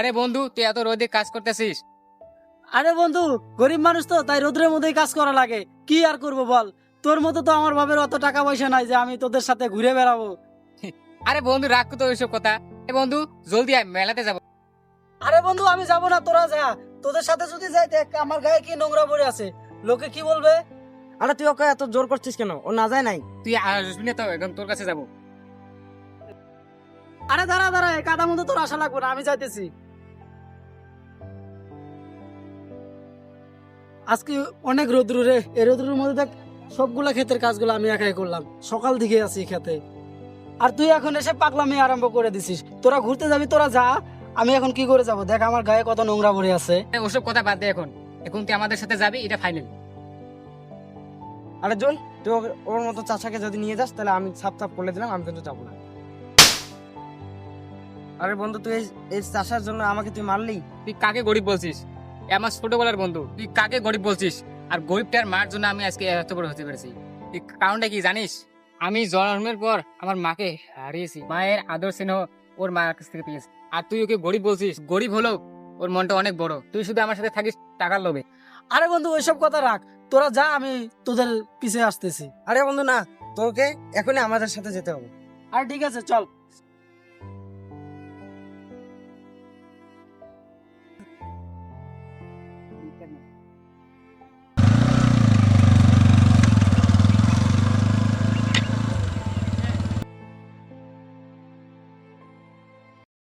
আরে বন্ধু, তুই এত রোদে কাজ করতেছিস? আরে বন্ধু, গরিব মানুষ তো, তাই রোদ্রের মধ্যেই কাজ করা লাগে। কি আর করব বল, তোর মতো তো আমার বাবার অত টাকা পয়সা নাই যে আমি তোদের সাথে ঘুরে বেড়াবো। আরে বন্ধু, রাখ তো ওইসব কথা। এ বন্ধু, জলদি আয়, মেলাতে যাব। আরে বন্ধু, আমি যাব না, তোরা যা। তোদের সাথে যদি যাই দেখ আমার গায়ে কি নোংরা পড়ে আছে, লোকে কি বলবে? আরে তুই ওকে এত জোর করছিস কেন? ও না যায় নাই। তুই আসবি না তো, একদম তোর কাছে যাব। আরে দাঁড়া দাঁড়া, এই কাদা মধ্যে তোর আশা লাগবে না, আমি যাইতেছি। আজকে অনেক রোদ্রু রে, এই রোদ্রুর মধ্যে দেখ সবগুলা ক্ষেতের কাজগুলো আমি একাই করলাম, সকাল দিকে আছি খেতে। আর তুই এখন এসে পাগলামি আরম্ভ করে দিছিস। তোরা ঘুরতে যাবি, তোরা যা, আমি এখন কি করে যাব? দেখ আমার গায়ে কত নোংরা পড়ে আছে। ওসব কথা বাদ দে এখন। এখন তুই আমাদের সাথে যাবি, এটা ফাইনাল। আরে জল, তুই ওর মতো চাচাকে যদি নিয়ে যাস তাহলে আমি সাপ সাপ করে দিলাম, আমি কিন্তু যাবো না। আরে বন্ধু, তুই এই চাষার জন্য আমাকে তুই মারলি? তুই কাকে গরিব বলছিস? এ আমার ছোটবেলার বন্ধু, তুই কাকে গরিব বলছিস? আর গরিবটার মার জন্য আমি আজকে এত বড় হতে পেরেছি। এই কারণটা কি জানিস? আমি জন্মের পর আমার মাকে হারিয়েছি। মায়ের আদর স্নেহ ওর মার কাছ থেকে পেয়েছি। আর তুই ওকে গরিব বলছিস? গরিব হলেও ওর মনটা অনেক বড়। তুই শুধু আমার সাথে থাকিস টাকার লোভে। আরে বন্ধু, ওইসব কথা রাখ, তোরা যা, আমি তোদের পিছে আসতেছি। আরে বন্ধু না, তোকে এখনই আমাদের সাথে যেতে হবে। আর ঠিক আছে, চল।